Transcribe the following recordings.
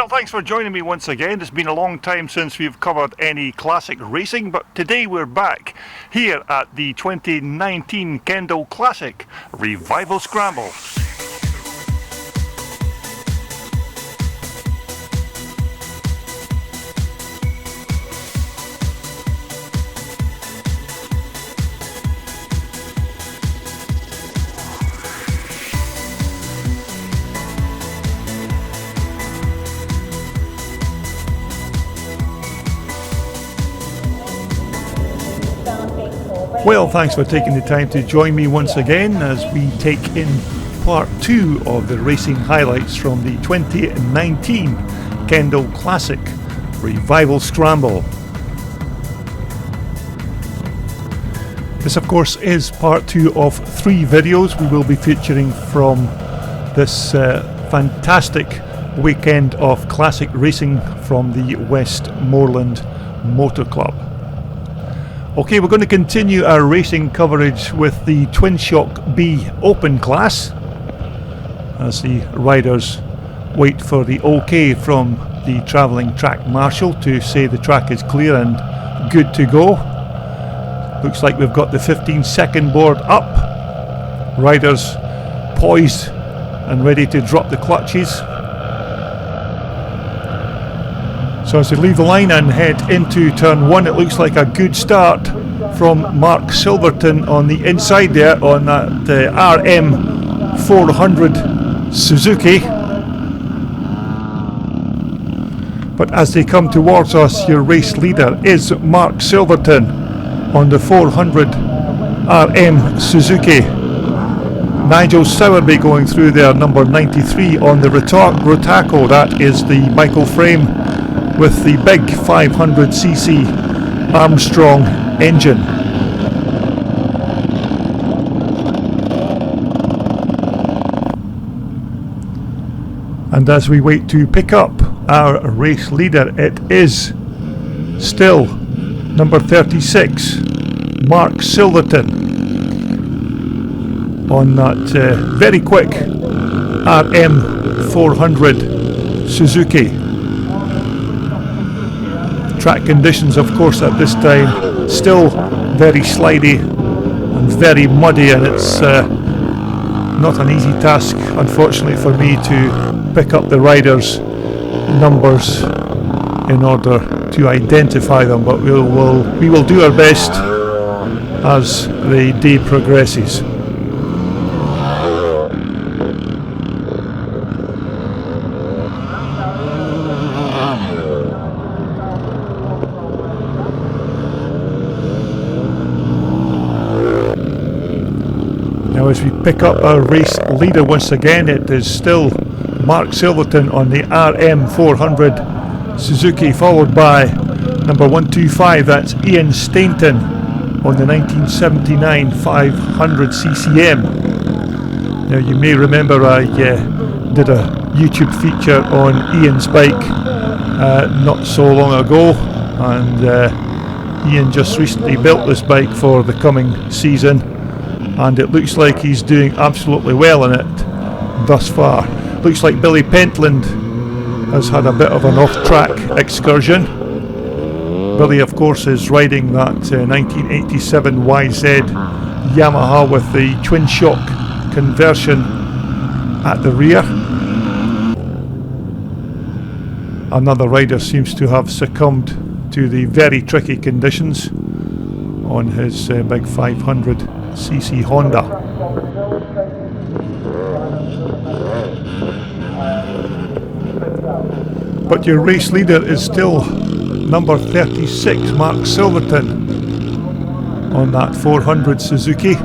Well, thanks for joining me once again. It's been a long time since we've covered any classic racing, but today we're back here at the 2019 Kendal Classic Revival Scramble. Well, thanks for taking the time to join me once again as we take in part 2 of the racing highlights from the 2019 Kendal Classic Revival Scramble. This, of course, is part 2 of 3 videos we will be featuring from this fantastic weekend of classic racing from the Westmoreland Motor Club. Okay, we're going to continue our racing coverage with the Twin Shock B Open class as the riders wait for the OK from the travelling track marshal to say the track is clear and good to go. Looks like we've got the 15-second board up. Riders poised and ready to drop the clutches. So as they leave the line and head into turn 1, it looks like a good start from Mark Silverton on the inside there on that RM 400 Suzuki. But as they come towards us, your race leader is Mark Silverton on the 400 RM Suzuki. Nigel Sowerby going through there, number 93 on the Rotaco. That is the Michael frame with the big 500cc Armstrong engine. And as we wait to pick up our race leader, it is still number 36, Mark Silverton, on that very quick RM 400 Suzuki. Track conditions, of course, at this time still very slidey and very muddy, and it's not an easy task, unfortunately, for me to pick up the riders' numbers in order to identify them, but we will do our best as the day progresses. As we pick up our race leader once again, it is still Mark Silverton on the RM 400 Suzuki, followed by number 125, that's Ian Stainton on the 1979 500 CCM. Now you may remember I did a YouTube feature on Ian's bike not so long ago, and Ian just recently built this bike for the coming season, and it looks like he's doing absolutely well in it thus far. Looks like Billy Pentland has had a bit of an off-track excursion. Billy, of course, is riding that 1987 YZ Yamaha with the twin shock conversion at the rear. Another rider seems to have succumbed to the very tricky conditions on his big 500cc Honda. But your race leader is still number 36, Mark Silverton, on that 400 Suzuki,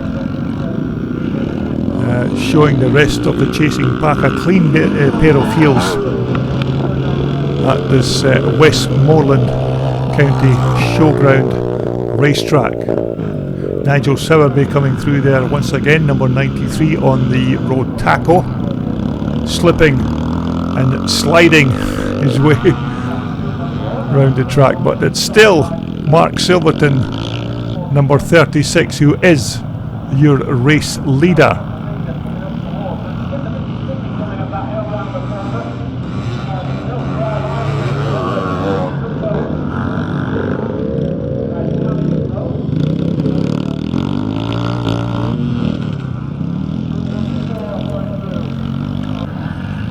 showing the rest of the chasing pack a clean pair of heels at this Westmoreland County Showground racetrack. Nigel Sowerby coming through there once again, number 93 on the Rotaco, slipping and sliding his way around the track, but it's still Mark Silverton, number 36, who is your race leader.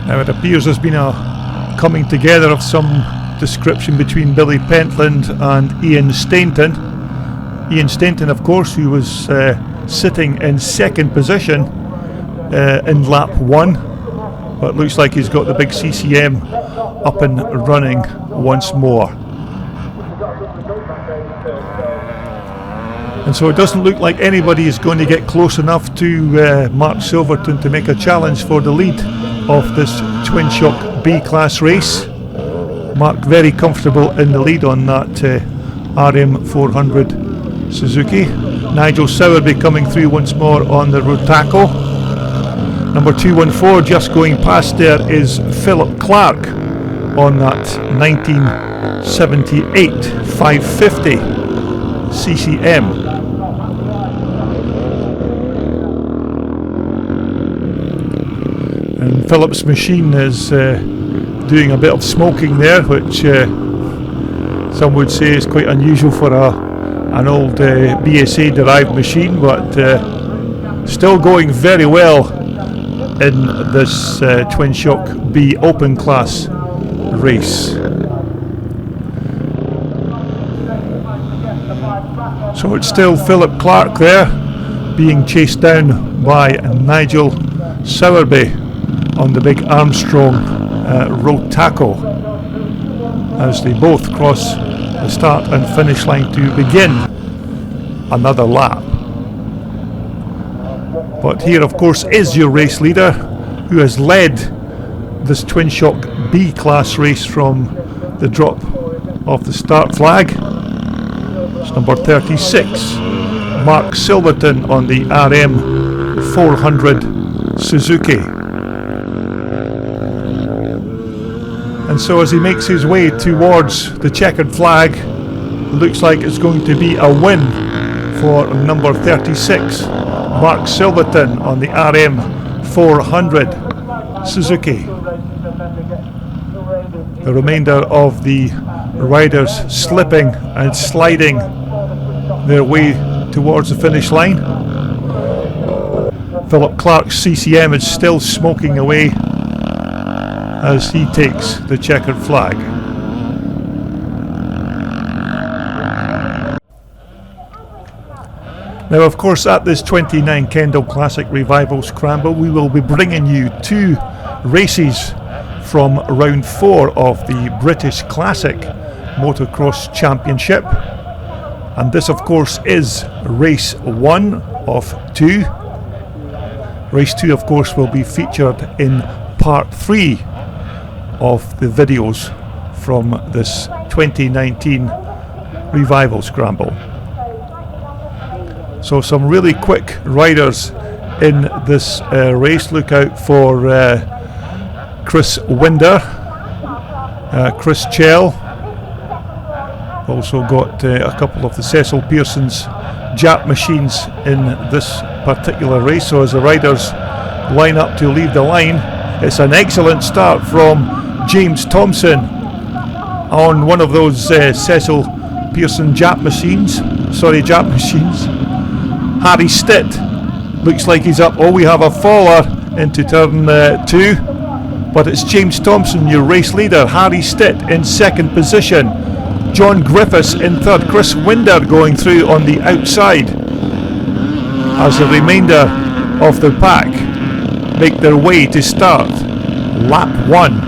Now it appears there's been a coming together of some description between Billy Pentland and Ian Stainton. Ian Stainton, of course, who was sitting in second position in lap 1, but looks like he's got the big CCM up and running once more. And so it doesn't look like anybody is going to get close enough to Mark Silverton to make a challenge for the lead of this Twin Shock B class race. Mark very comfortable in the lead on that RM400 Suzuki. Nigel Sowerby coming through once more on the Rotaco. Number 214 just going past there is Philip Clark on that 1978 550 CCM. And Philip's machine is doing a bit of smoking there, which some would say is quite unusual for an old BSA derived machine, but still going very well in this Twin Shock B Open Class race. So it's still Philip Clark there being chased down by Nigel Sowerby on the big Armstrong Rotaco as they both cross the start and finish line to begin another lap. But here of course is your race leader, who has led this Twin Shock B class race from the drop of the start flag. It's number 36, Mark Silverton on the RM400 Suzuki. And so as he makes his way towards the checkered flag, it looks like it's going to be a win for number 36, Mark Silverton on the RM400 Suzuki. The remainder of the riders slipping and sliding their way towards the finish line. Philip Clark's CCM is still smoking away as he takes the checkered flag. Now of course at this 29 Kendal Classic Revival Scramble we will be bringing you 2 races from round 4 of the British Classic Motocross Championship, and this of course is race 1 of 2. Race 2 of course will be featured in part 3 of the videos from this 2019 Revival Scramble. So some really quick riders in this race. Look out for Chris Winder, Chris Chell. Also got a couple of the Cecil Pearson's Jap machines in this particular race. So as the riders line up to leave the line, it's an excellent start from James Thompson on one of those Cecil Pearson Jap machines. Harry Stitt looks like he's up. Oh, we have a faller into turn 2, but it's James Thompson, your race leader. Harry Stitt in second position. John Griffiths in third. Chris Winder going through on the outside as the remainder of the pack make their way to start lap 1.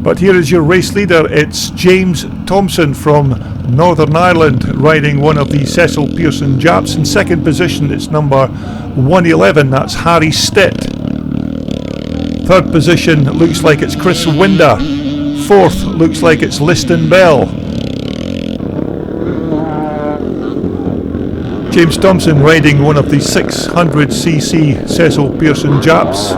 But here is your race leader. It's James Thompson from Northern Ireland riding one of the Cecil Pearson Japs. In second position it's number 111, that's Harry Stitt. Third position looks like it's Chris Winder. Fourth looks like it's Liston Bell. James Thompson riding one of the 600cc Cecil Pearson Japs.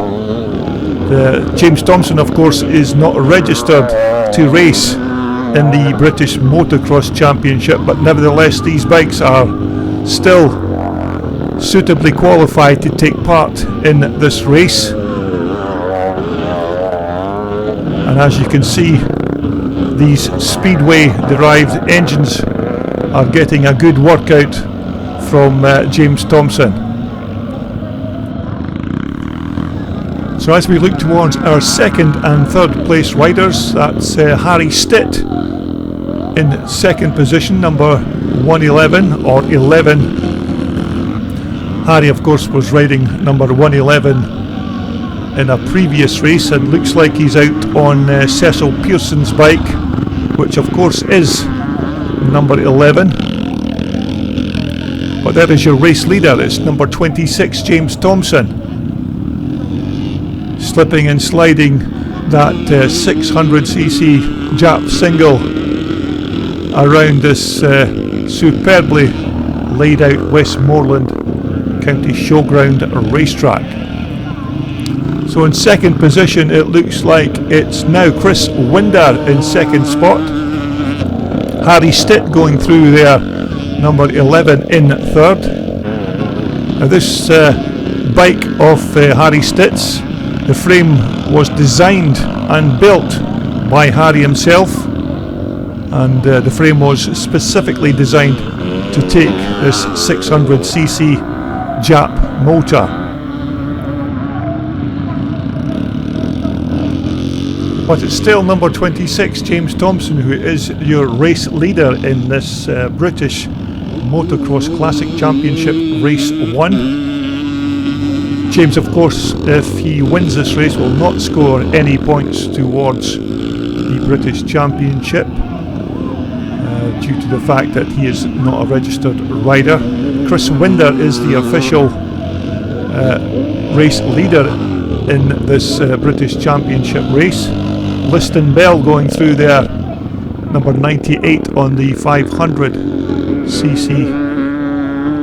James Thompson of course is not registered to race in the British Motocross Championship, but nevertheless these bikes are still suitably qualified to take part in this race. And as you can see, these Speedway derived engines are getting a good workout from James Thompson. So as we look towards our second and third place riders, that's Harry Stitt in second position, number 111 or 11. Harry, of course, was riding number 111 in a previous race, and looks like he's out on Cecil Pearson's bike, which of course is number 11. But there is your race leader. It's number 26, James Thompson, slipping and sliding that 600cc Jap single around this superbly laid out Westmoreland County Showground racetrack. So in second position, it looks like it's now Chris Winder in second spot. Harry Stitt going through there, number 11 in third. Now this bike of Harry Stitt's, the frame was designed and built by Harry himself, and the frame was specifically designed to take this 600cc Jap motor. But it's still number 26, James Thompson, who is your race leader in this British Motocross Classic Championship Race 1. James, of course, if he wins this race, will not score any points towards the British Championship due to the fact that he is not a registered rider. Chris Winder is the official race leader in this British Championship race. Liston Bell going through there, number 98 on the 500cc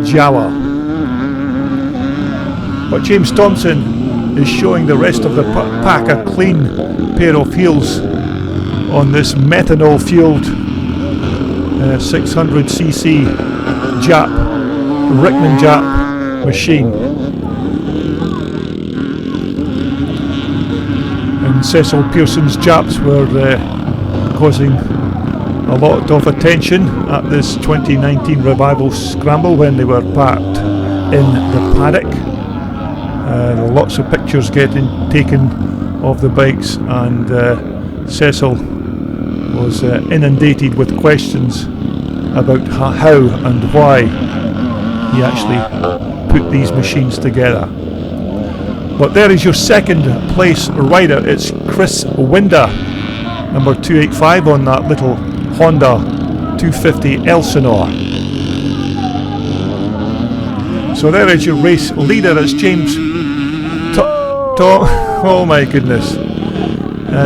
Jawa. But James Thompson is showing the rest of the pack a clean pair of heels on this methanol fueled 600cc Jap, Rickman Jap machine. And Cecil Pearson's Japs were causing a lot of attention at this 2019 Revival Scramble when they were parked in the paddock. Lots of pictures getting taken of the bikes, and Cecil was inundated with questions about how and why he actually put these machines together. But there is your second place rider. It's Chris Winder, number 285 on that little Honda 250 Elsinore. So there is your race leader. It's James oh my goodness.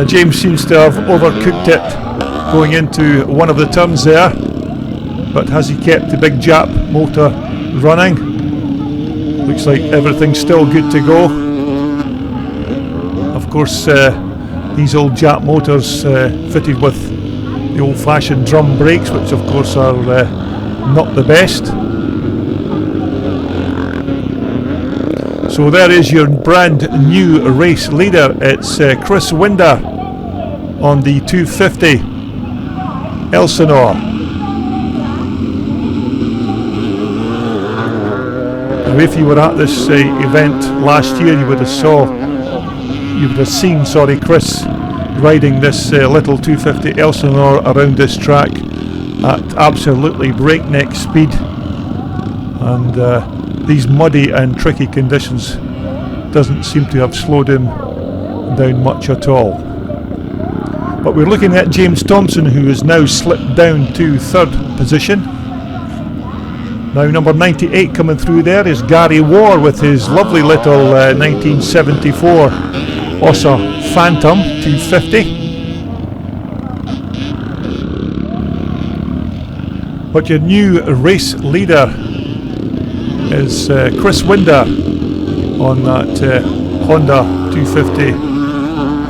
James seems to have overcooked it going into one of the turns there, but has he kept the big Jap motor running? Looks like everything's still good to go. Of course, these old Jap motors fitted with the old-fashioned drum brakes, which of course are not the best. So there is your brand new race leader. It's Chris Winder on the 250 Elsinore. Now if you were at this event last year, you would have seen Chris riding this little 250 Elsinore around this track at absolutely breakneck speed, and these muddy and tricky conditions doesn't seem to have slowed him down much at all. But we're looking at James Thompson, who has now slipped down to third position. Now number 98 coming through there is Gary Warr with his lovely little 1974 Ossa Phantom 250. But your new race leader is Chris Winder on that Honda 250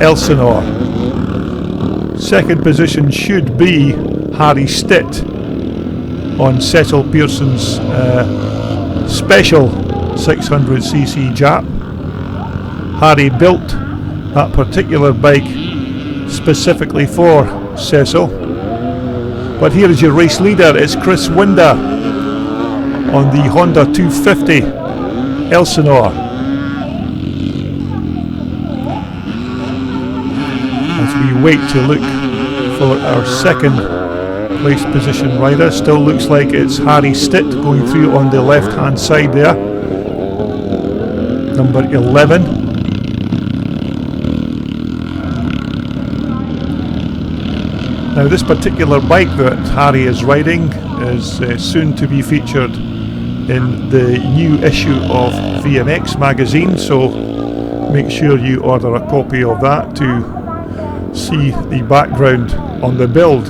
Elsinore. Second position should be Harry Stitt on Cecil Pearson's special 600cc Jap. Harry built that particular bike specifically for Cecil. But here is your race leader. It's Chris Winder on the Honda 250 Elsinore. we wait to look for our second place position rider. Still looks like it's Harry Stitt going through on the left hand side there, number 11. Now this particular bike that Harry is riding is soon to be featured in the new issue of VMX magazine, so make sure you order a copy of that to see the background on the build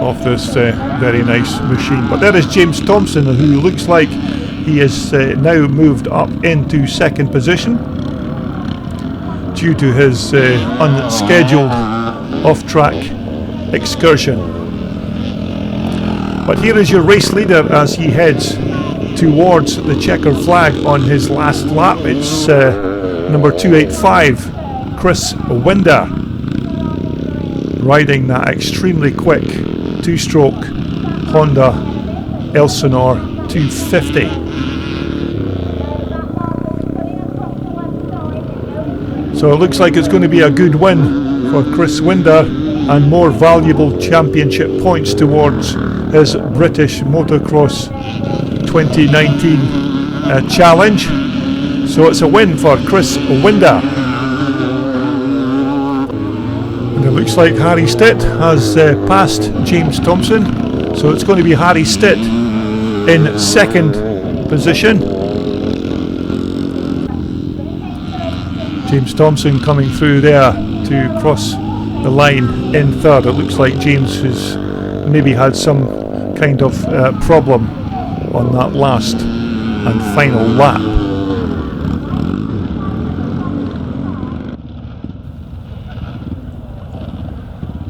of this very nice machine. But there is James Thompson, who looks like he is now moved up into second position due to his unscheduled off-track excursion. But here is your race leader as he heads towards the checkered flag on his last lap. It's number 285, Chris Winder, riding that extremely quick two-stroke Honda Elsinore 250. So it looks like it's going to be a good win for Chris Winder and more valuable championship points towards his British Motocross 2019 challenge. So it's a win for Chris Winder. And it looks like Harry Stitt has passed James Thompson, so it's going to be Harry Stitt in second position. James Thompson coming through there to cross the line in third. It looks like James has maybe had some kind of problem on that last and final lap.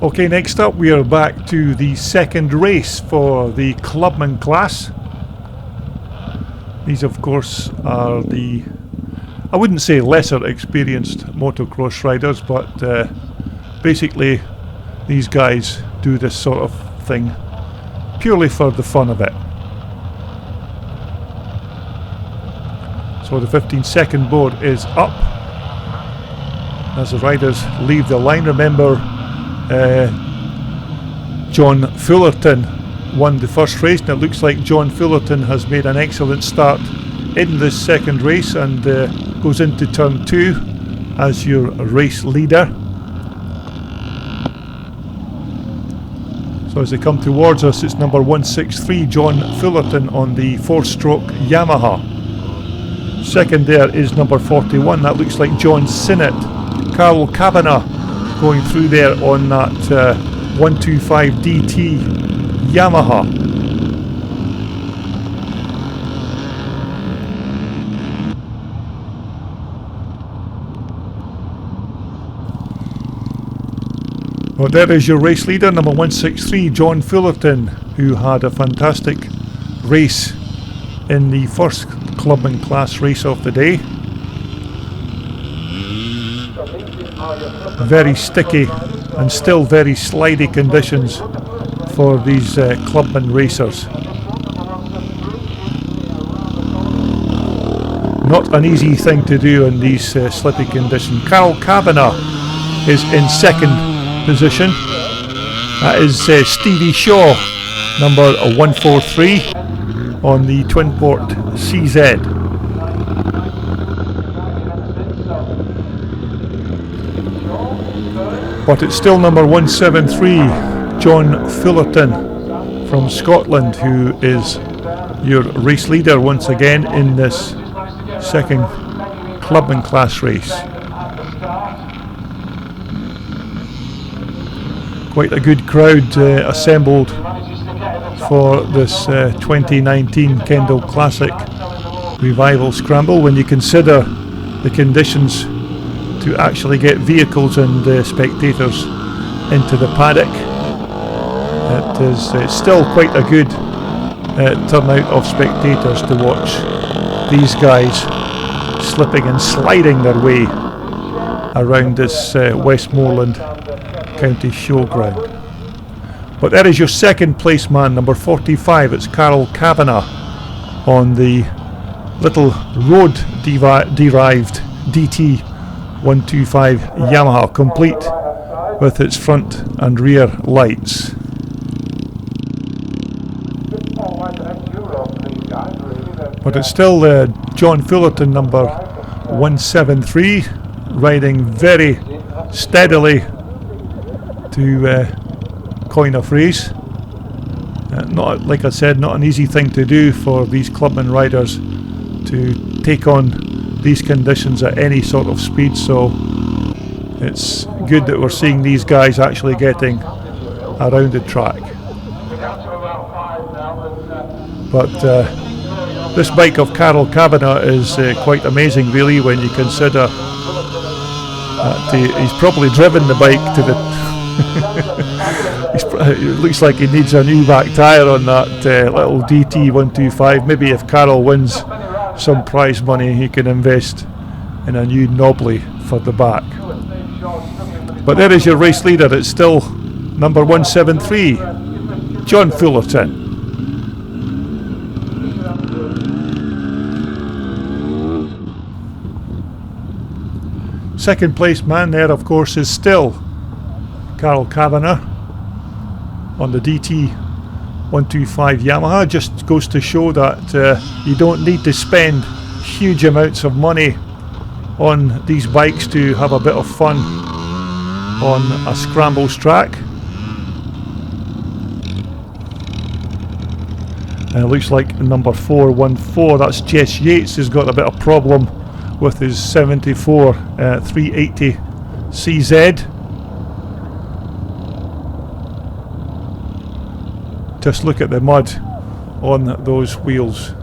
Okay, next up we are back to the second race for the Clubman Class. These of course are the, I wouldn't say lesser experienced motocross riders, but basically these guys do this sort of thing purely for the fun of it. So the 15-second board is up as the riders leave the line. Remember, John Fullerton won the first race, and it looks like John Fullerton has made an excellent start in this second race and goes into turn 2 as your race leader. So as they come towards us, it's number 163, John Fullerton on the 4-stroke Yamaha. Second there is number 41, that looks like John Sinnott. Carl Kavanagh going through there on that 125 DT Yamaha. Well, there is your race leader, number 163, John Fullerton, who had a fantastic race in the first Clubman Class race of the day. Very sticky and still very slidey conditions for these Clubman racers. Not an easy thing to do in these slippy conditions. Carl Kavanagh is in second position. That is Stevie Shaw, number 143 on the twin port CZ. But it's still number 173, John Fullerton from Scotland, who is your race leader once again in this second Clubman Class race. Quite a good crowd assembled for this 2019 Kendal Classic Revival Scramble, when you consider the conditions to actually get vehicles and spectators into the paddock. It is still quite a good turnout of spectators to watch these guys slipping and sliding their way around this Westmoreland County Showground. But there is your second place man, number 45. It's Carl Kavanagh on the little road derived DT 125 Yamaha, complete with its front and rear lights. But it's still John Fullerton, number 173, riding very steadily to coin a phrase. Not, like I said, not an easy thing to do for these Clubman riders to take on these conditions at any sort of speed, so it's good that we're seeing these guys actually getting around the track. But this bike of Carol Kavanagh is quite amazing, really, when you consider that he's probably driven the bike to the it looks like he needs a new back tyre on that little DT125. Maybe if Carol wins some prize money, he can invest in a new knobbly for the back. But there is your race leader. It's still number 173, John Fullerton. Second place man there, of course, is still Carol Kavanagh on the DT125 Yamaha. Just goes to show that you don't need to spend huge amounts of money on these bikes to have a bit of fun on a scrambles track. And it looks like number 414, that's Jess Yates, has got a bit of problem with his 74 380 CZ. Just look at the mud on those wheels.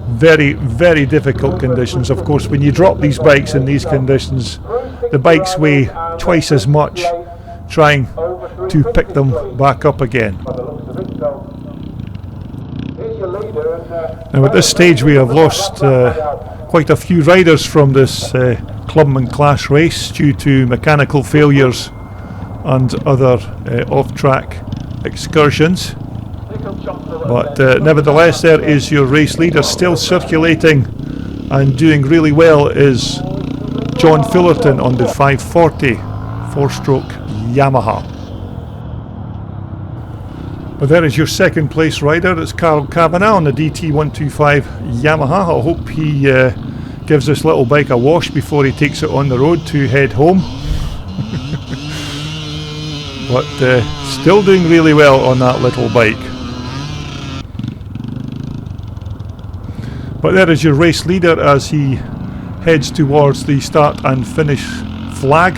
Very, very difficult conditions. Of course, when you drop these bikes in these conditions, the bikes weigh twice as much trying to pick them back up again. Now at this stage we have lost quite a few riders from this Clubman Class race due to mechanical failures and other off-track excursions. But nevertheless, there is your race leader still circulating and doing really well, is John Fullerton on the 540 4-stroke Yamaha. But there is your second place rider. It's Carol Kavanagh on the DT125 Yamaha. I hope he gives this little bike a wash before he takes it on the road to head home. But still doing really well on that little bike. But there is your race leader as he heads towards the start and finish flag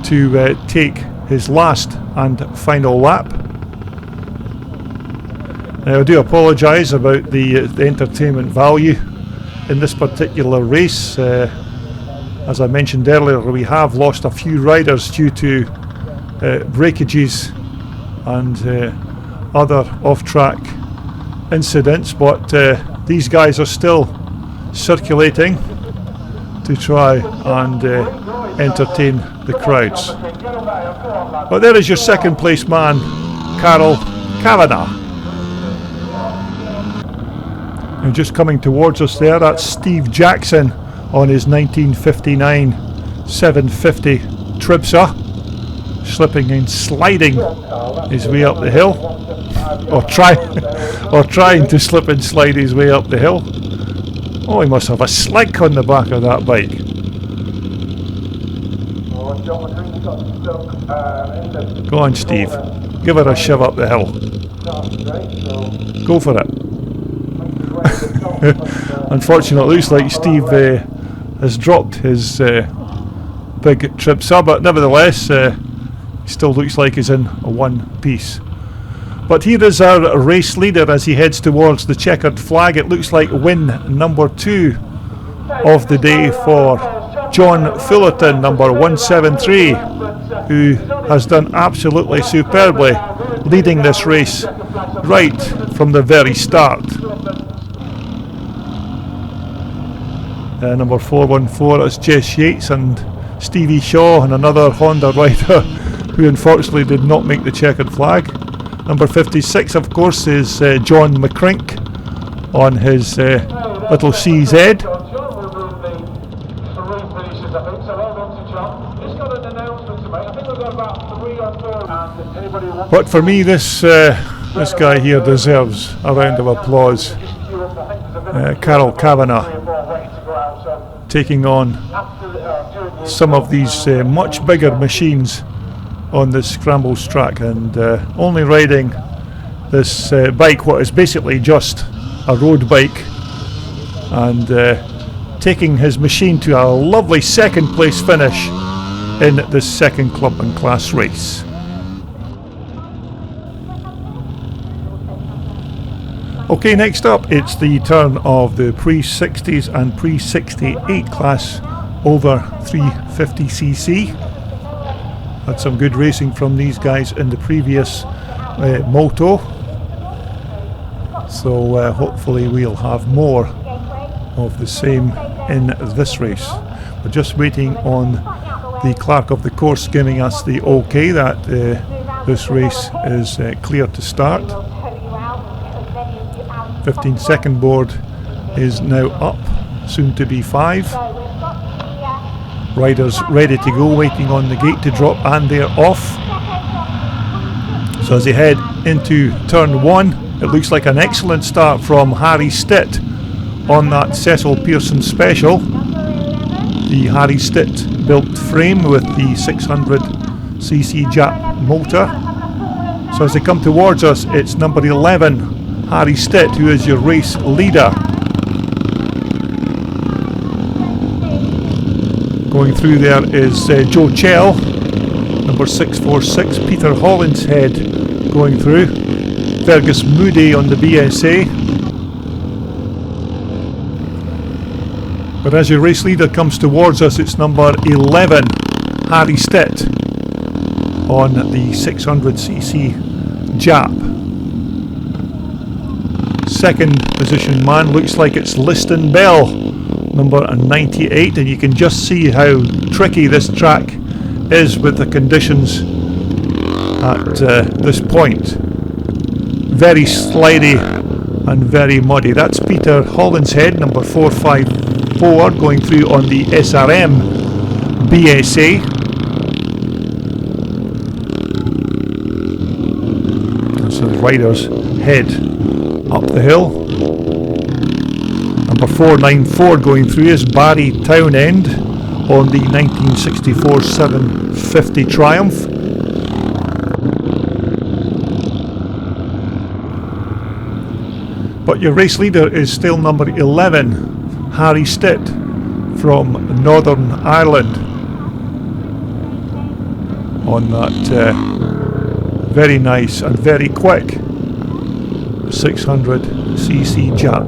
to take his last and final lap. Now, I do apologise about the entertainment value in this particular race. As I mentioned earlier, we have lost a few riders due to breakages and other off-track incidents, but these guys are still circulating to try and entertain the crowds. But there is your second place man, Carol Kavanagh. And just coming towards us there, that's Steve Jackson on his 1959 750 Tribsa, slipping and sliding his way up the hill, or trying to slip and slide his way up the hill. Oh, he must have a slick on the back of that bike. Go on, Steve, give it a shove up the hill. Go for it. Unfortunately, it looks like Steve has dropped his big Tribsa, but nevertheless still looks like he's in one piece. But here is our race leader as he heads towards the checkered flag. It looks like win number 2 of the day for John Fullerton, number 173, who has done absolutely superbly, leading this race right from the very start. Number 414 is Jess Yates and Stevie Shaw, and another Honda rider who unfortunately did not make the checkered flag. Number 56, of course, is John McCrink on his little CZ. But for me, this guy here deserves a round of applause. Carol Kavanagh taking on some of these much bigger machines on this scrambles track, and only riding this bike, what is basically just a road bike, and taking his machine to a lovely second place finish in this second Clubman Class race. Okay, next up it's the turn of the pre-60s and pre-68 class over 350cc. Had some good racing from these guys in the previous moto, so hopefully we'll have more of the same in this race. We're just waiting on the clerk of the course giving us the okay that this race is clear to start. 15-second board is now up, soon to be 5. Riders ready to go, waiting on the gate to drop, and they're off. So as they head into turn 1, it looks like an excellent start from Harry Stitt on that Cecil Pearson Special. The Harry Stitt built frame with the 600cc Jap motor. So as they come towards us, it's number 11, Harry Stitt, who is your race leader. Going through there is Joe Chell, number 646, Peter Hollinshead going through, Fergus Moody on the BSA. But as your race leader comes towards us, it's number 11, Harry Stitt on the 600cc Jap. Second position man looks like it's Liston Bell, number 98, and you can just see how tricky this track is with the conditions at this point. Very slidey and very muddy. That's Peter Hollinshead, number 454, going through on the SRM BSA. So the riders head up the hill. Number 494 going through is Barry Townend on the 1964 750 Triumph. But your race leader is still number 11, Harry Stitt from Northern Ireland on that very nice and very quick 600cc Jap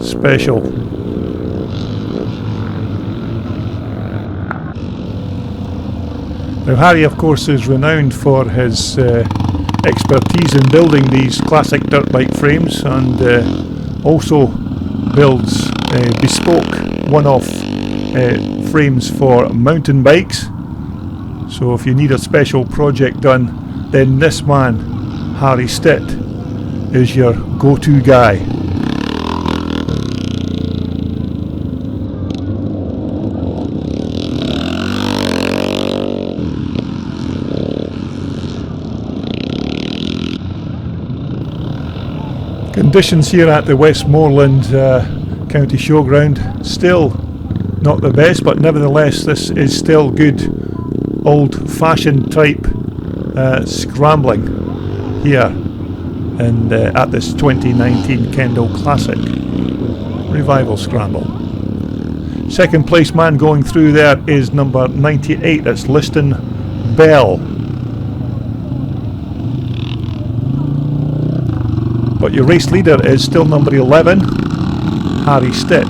Special. Now Harry, of course, is renowned for his expertise in building these classic dirt bike frames, and also builds bespoke one-off frames for mountain bikes. So if you need a special project done, then this man, Harry Stitt, is your go-to guy. Conditions here at the Westmoreland County Showground, still not the best, but nevertheless this is still good old-fashioned type scrambling here at this 2019 Kendal Classic Revival Scramble. Second place man going through there is number 98, that's Liston Bell. But your race leader is still number 11, Harry Stitt.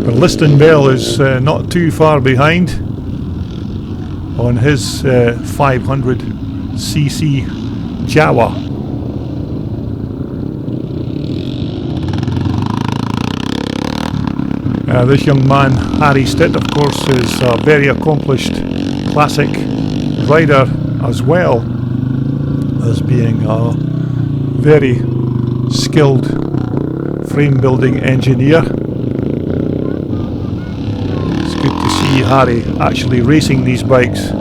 But Liston Bell is not too far behind on his 500cc Jawa. This young man, Harry Stitt, of course, is a very accomplished classic rider, as well as being a very skilled frame building engineer. It's good to see Harry actually racing these bikes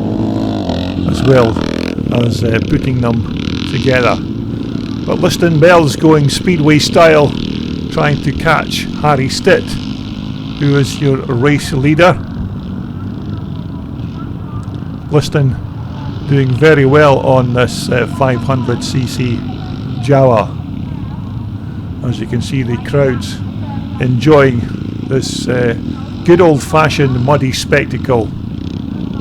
as well as putting them together. But Liston Bell's going speedway style, trying to catch Harry Stitt, who is your race leader. Liston doing very well on this 500cc Jawa. As you can see, the crowds enjoying this good old-fashioned muddy spectacle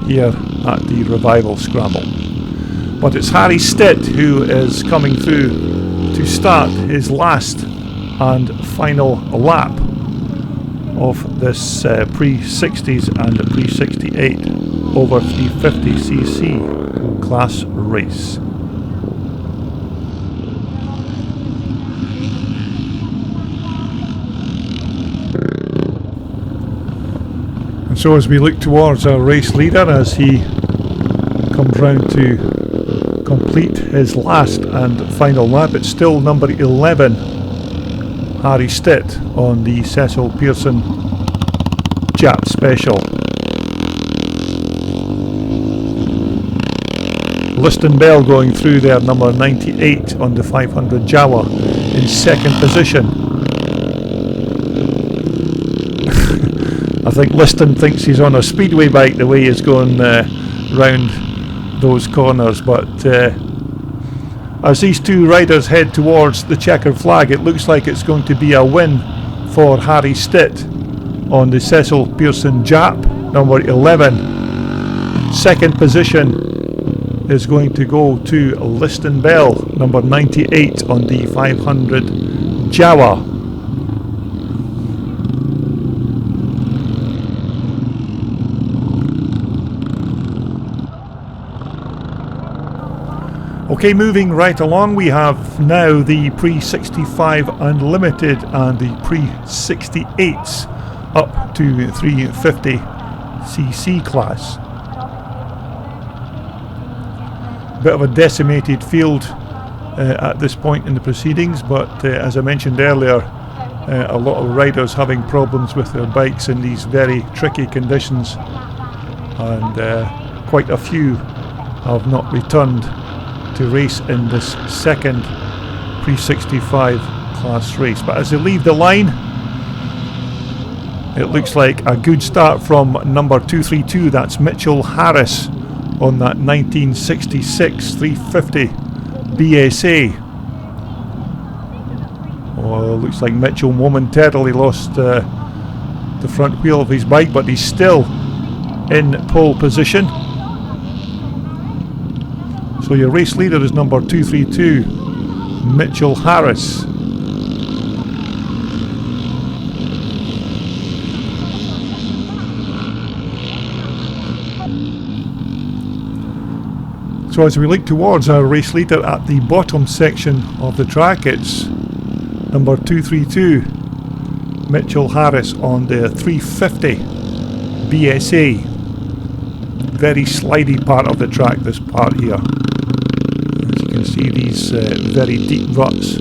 here at the Revival Scramble. But it's Harry Stitt who is coming through to start his last and final lap of this pre-60s and pre-68 over 350cc class race. And so as we look towards our race leader as he comes round to complete his last and final lap, it's still number 11, Harry Stitt, on the Cecil Pearson Jap Special. Liston Bell going through there, number 98 on the 500 Jawa in second position. I think Liston thinks he's on a speedway bike the way he's going round those corners, but as these two riders head towards the checkered flag, it looks like it's going to be a win for Harry Stitt on the Cecil Pearson Jap, number 11. Second position is going to go to Liston Bell, number 98 on the 500 Jawa. Okay, moving right along, we have now the pre-65 Unlimited and the pre-68s up to 350cc class. Bit of a decimated field at this point in the proceedings, but as I mentioned earlier, a lot of riders having problems with their bikes in these very tricky conditions, and quite a few have not returned to race in this second pre-65 class race. But as they leave the line, it looks like a good start from number 232, that's Mitchell Harris on that 1966 350 BSA. Oh, looks like Mitchell momentarily lost the front wheel of his bike, but he's still in pole position. So your race leader is number 232, Mitchell Harris. So as we look towards our race leader at the bottom section of the track, it's number 232, Mitchell Harris on the 350 BSA. Very slidey part of the track, this part here. As you can see, these very deep ruts,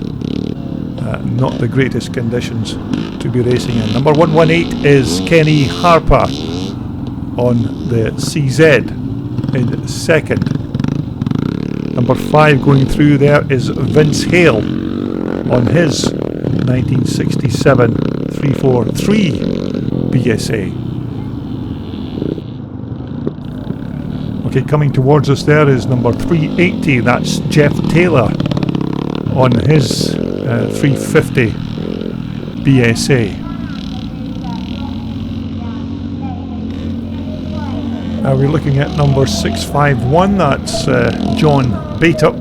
not the greatest conditions to be racing in. Number 118 is Kenny Harper on the CZ in second. Number 5 going through there is Vince Hale on his 1967 343 BSA. Okay, coming towards us there is number 380, that's Jeff Taylor on his 350 BSA. Now we're looking at number 651, that's John Baitup.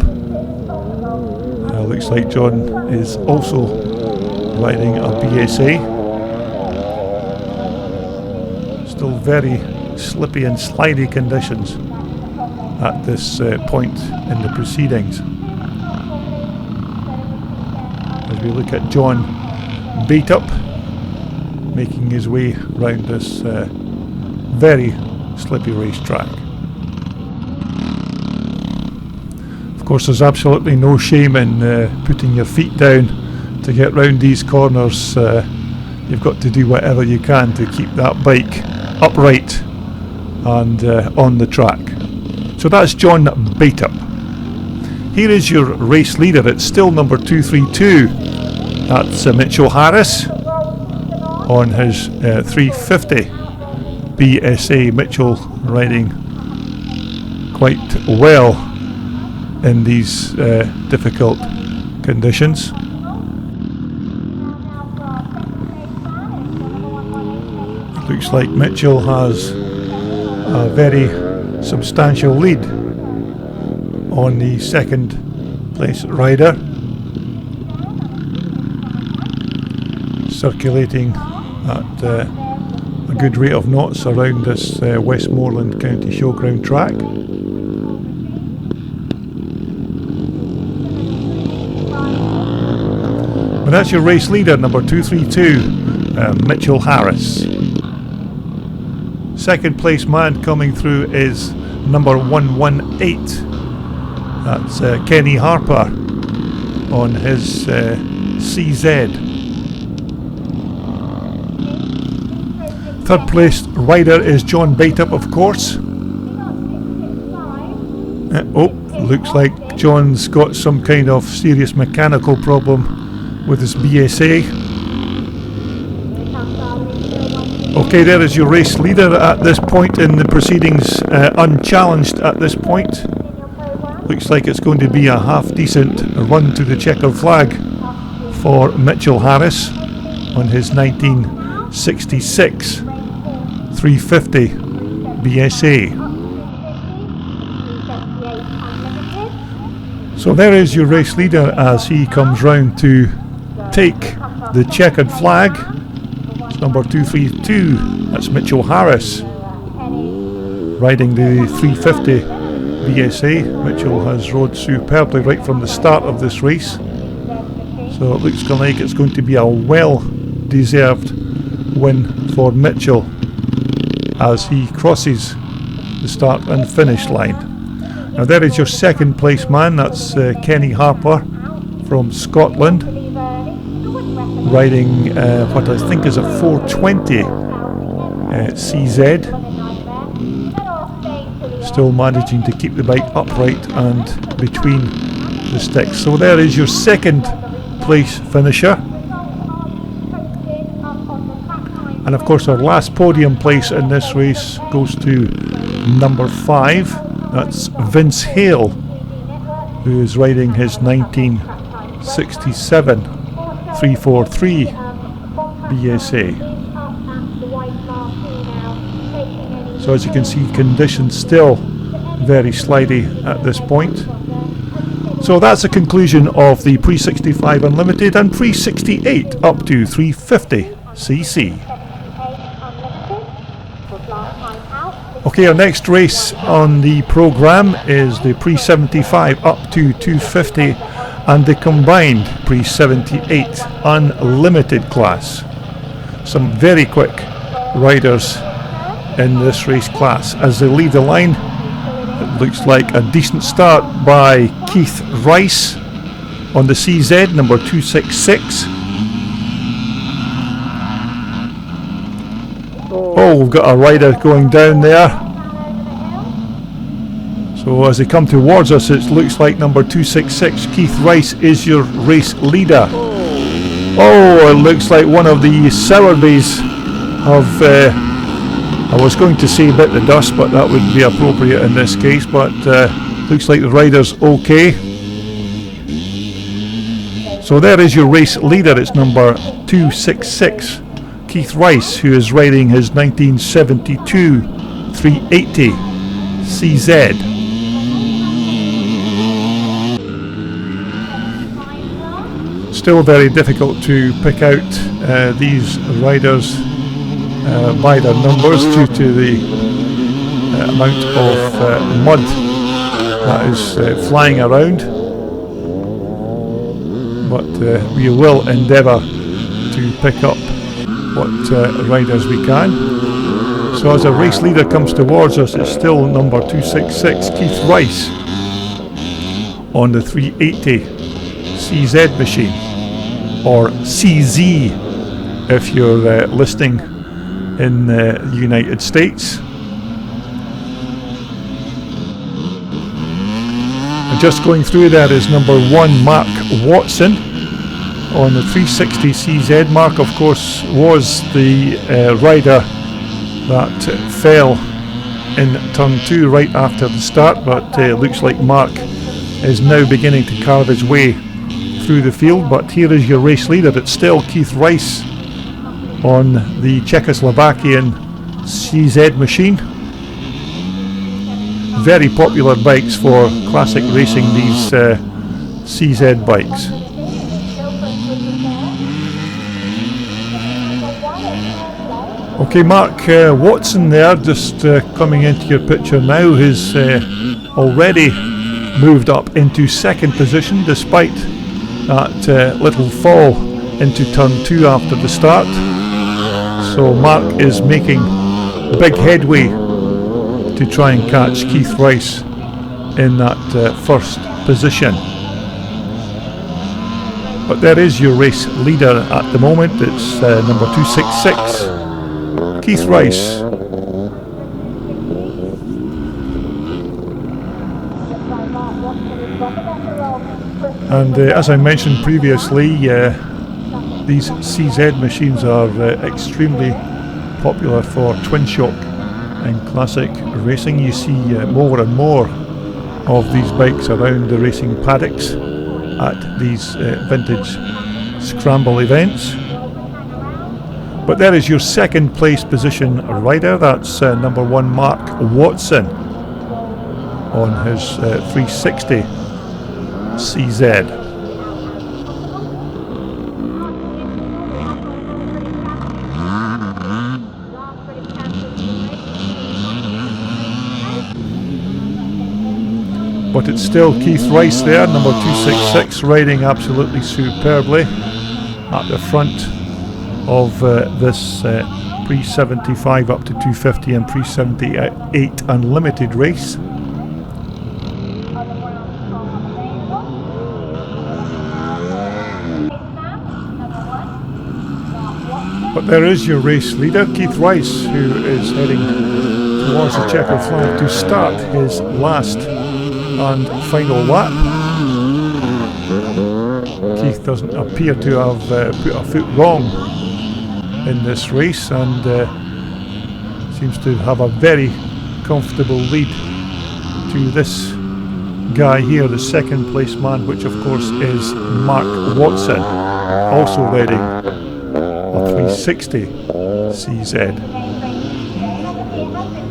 Looks like John is also riding a BSA. Still very slippy and slidey conditions at this point in the proceedings. As we look at John Baitup making his way round this very slippy racetrack. Of course, there's absolutely no shame in putting your feet down to get round these corners. You've got to do whatever you can to keep that bike upright and on the track. So that's John Baitup. Here is your race leader. It's still number 232. That's Mitchell Harris on his 350 BSA. Mitchell riding quite well in these difficult conditions. Looks like Mitchell has a very substantial lead on the second place rider, circulating at a good rate of knots around this Westmoreland County Showground track. But that's your race leader, number 232, Mitchell Harris. Second place man coming through is number 118. That's Kenny Harper on his CZ. Third place rider is John Baitup, of course. Looks like John's got some kind of serious mechanical problem with his BSA. Okay, there is your race leader at this point in the proceedings, unchallenged at this point. Looks like it's going to be a half-decent run to the checkered flag for Mitchell Harris on his 1966 350 BSA. So there is your race leader as he comes round to take the checkered flag. It's number 232, that's Mitchell Harris, riding the 350 BSA. Mitchell has rode superbly right from the start of this race, so it looks like it's going to be a well-deserved win for Mitchell as he crosses the start and finish line. Now there is your second place man, that's Kenny Harper from Scotland, riding what I think is a 420 CZ. Still managing to keep the bike upright and between the sticks. So there is your second place finisher. And of course our last podium place in this race goes to number 5. That's Vince Hale, who is riding his 1967 343 BSA. So as you can see, conditions still very slidey at this point. So that's the conclusion of the Pre-65 Unlimited and Pre-68 up to 350cc. Okay, our next race on the programme is the Pre-75 up to 250 and the combined Pre-78 Unlimited class. Some very quick riders in this race class. As they lead the line, it looks like a decent start by Keith Rice on the CZ, number 266. Oh, we've got a rider going down there. So as they come towards us, it looks like number 266, Keith Rice, is your race leader. Oh, it looks like one of the Sowerby's have, I was going to say bit the dust, but that would be appropriate in this case, but looks like the rider's okay. So there is your race leader, it's number 266, Keith Rice, who is riding his 1972 380 CZ. Still very difficult to pick out these riders by their numbers due to the amount of mud that is flying around, but we will endeavour to pick up what riders we can. So as a race leader comes towards us, it's still number 266, Keith Rice, on the 380 CZ machine, or CZ if you're listening in the United States. And just going through there is number 1 Mark Watson on the 360 CZ. Mark, of course, was the rider that fell in turn 2 right after the start, but looks like Mark is now beginning to carve his way through the field. But here is your race leader. It's still Keith Rice on the Czechoslovakian CZ machine. Very popular bikes for classic racing, these CZ bikes. Okay, Mark Watson there, just coming into your picture now, has already moved up into second position despite that little fall into turn 2 after the start. So Mark is making big headway to try and catch Keith Rice in that first position. But there is your race leader at the moment. It's number 266, Keith Rice. And as I mentioned previously, these CZ machines are extremely popular for twin shock and classic racing. You see more and more of these bikes around the racing paddocks at these vintage scramble events. But there is your second place position rider. That's number 1 Mark Watson on his 360 CZ. But it's still Keith Rice there, number 266, riding absolutely superbly at the front of this pre-75 up to 250 and pre-78 unlimited race. But there is your race leader, Keith Rice, who is heading towards the checker flag to start his last and final lap. Keith doesn't appear to have put a foot wrong in this race, and seems to have a very comfortable lead to this guy here, the second place man, which of course is Mark Watson, also riding a 360 CZ.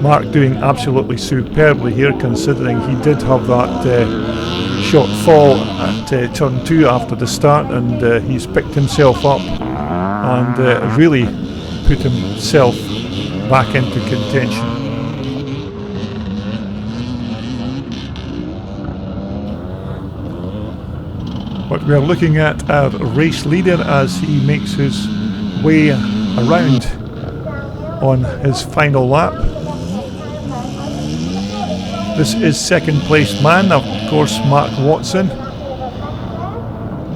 Mark doing absolutely superbly here, considering he did have that short fall at turn 2 after the start, and he's picked himself up and really put himself back into contention. But we're looking at our race leader as he makes his way around on his final lap. This is second place man, of course, Mark Watson.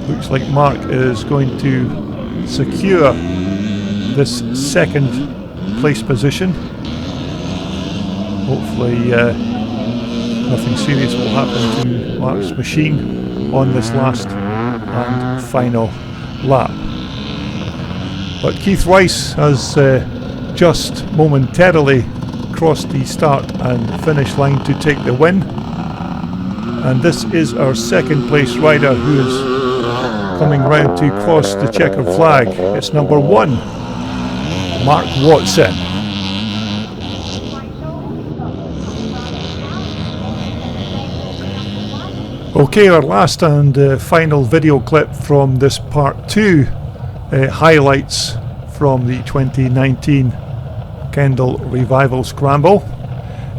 Looks like Mark is going to secure this second place position. Hopefully nothing serious will happen to Mark's machine on this last and final lap. But Keith Rice has just momentarily crossed the start and finish line to take the win, and this is our second place rider who is coming round to cross the checkered flag. It's number 1 Mark Watson. Okay, our last and final video clip from this part 2 highlights from the 2019 Kendal Revival Scramble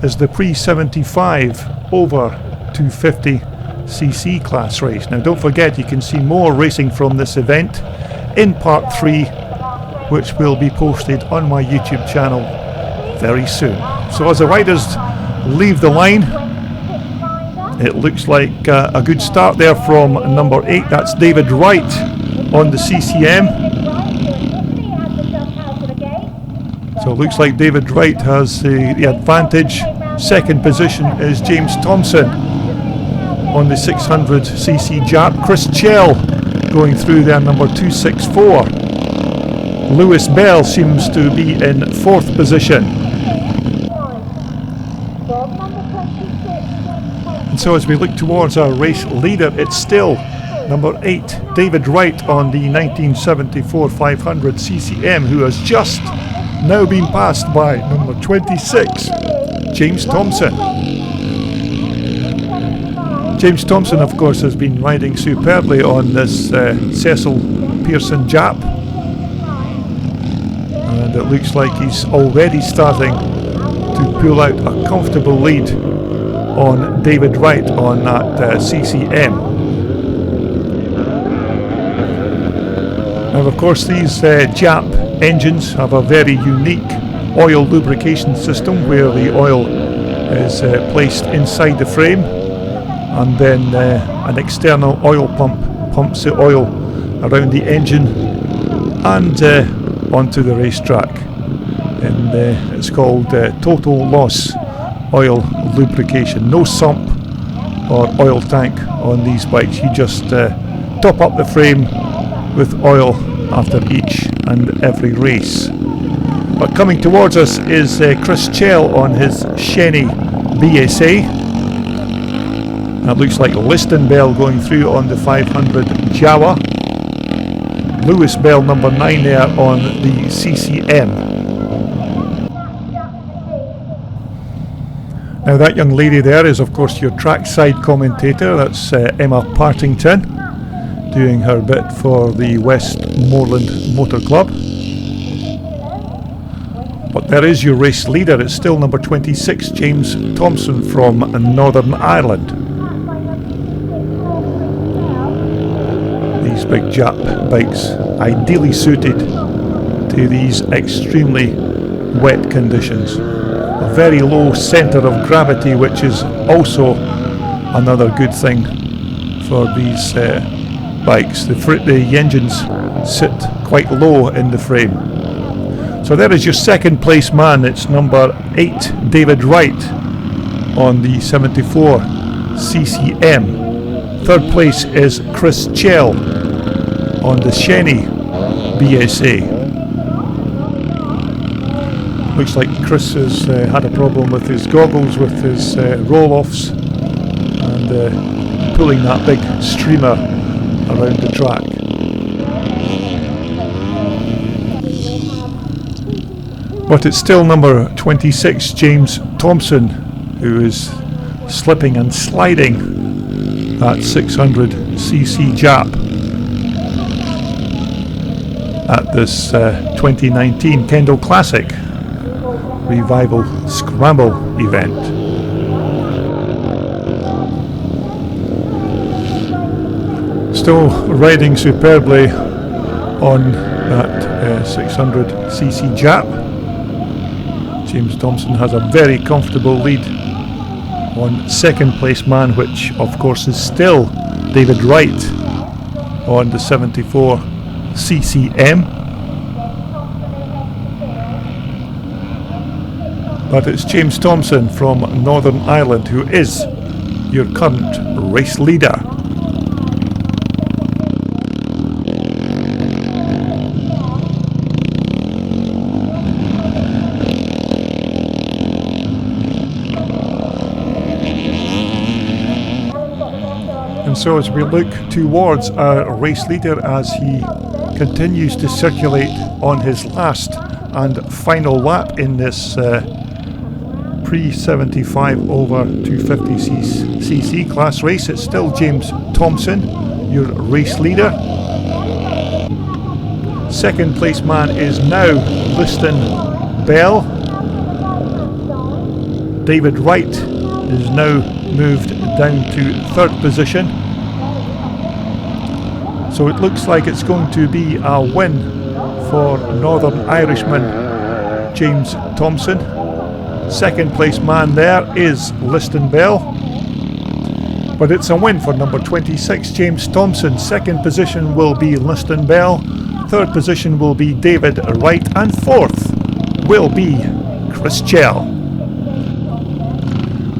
is the pre-75 over 250cc class race. Now don't forget, you can see more racing from this event in part 3, which will be posted on my YouTube channel very soon. So as the riders leave the line, it looks like a good start there from number 8. That's David Wright on the CCM. So it looks like David Wright has the advantage. Second position is James Thompson on the 600cc Jap. Chris Chell going through there, number 264. Lewis Bell seems to be in 4th position. And so as we look towards our race leader, it's still number 8, David Wright on the 1974 500 CCM, who has just now been passed by number 26, James Thompson. James Thompson, of course, has been riding superbly on this Cecil Pearson Jap, and it looks like he's already starting to pull out a comfortable lead on David Wright on that CCM. Now, of course, these Jap engines have a very unique oil lubrication system where the oil is placed inside the frame, and then an external oil pump pumps the oil around the engine and onto the racetrack. And it's called total loss oil lubrication. No sump or oil tank on these bikes. You just top up the frame with oil after each and every race. But coming towards us is Chris Chell on his Shenny BSA. That looks like Liston Bell going through on the 500 Jawa. Lewis Bell, number 9 there on the CCM. Now that young lady there is of course your trackside commentator. That's Emma Partington, doing her bit for the Westmoreland Motor Club. But there is your race leader. It's still number 26, James Thompson from Northern Ireland. These big Jap bikes ideally suited to these extremely wet conditions. A very low centre of gravity, which is also another good thing for these bikes. The engines sit quite low in the frame. So there is your second place man. It's number 8, David Wright on the 74 CCM. Third place is Chris Chell on the Shenny BSA. Looks like Chris has had a problem with his goggles, with his roll-offs, and pulling that big streamer around the track. But it's still number 26, James Thompson, who is slipping and sliding that 600cc Jap at this 2019 Kendal Classic Revival Scramble event. Still riding superbly on that 600cc Jap. James Thompson has a very comfortable lead on second place man, which of course is still David Wright on the 74 CCM. But it's James Thompson from Northern Ireland who is your current race leader. And so as we look towards our race leader as he continues to circulate on his last and final lap in this pre-75 over 250cc class race, it's still James Thompson, your race leader. Second place man is now Liston Bell. David Wright is now moved down to third position. So it looks like it's going to be a win for Northern Irishman James Thompson. Second place man there is Liston Bell. But it's a win for number 26, James Thompson. Second position will be Liston Bell. Third position will be David Wright. And fourth will be Chris Chell.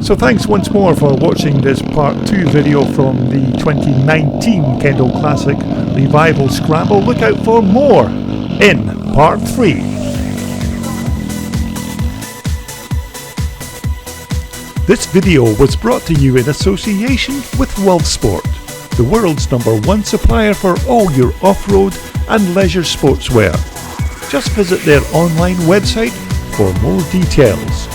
So thanks once more for watching this part 2 video from the 2019 Kendal Classic Revival Scramble. Look out for more in part 3. This video was brought to you in association with WorldSport, the world's #1 supplier for all your off-road and leisure sportswear. Just visit their online website for more details.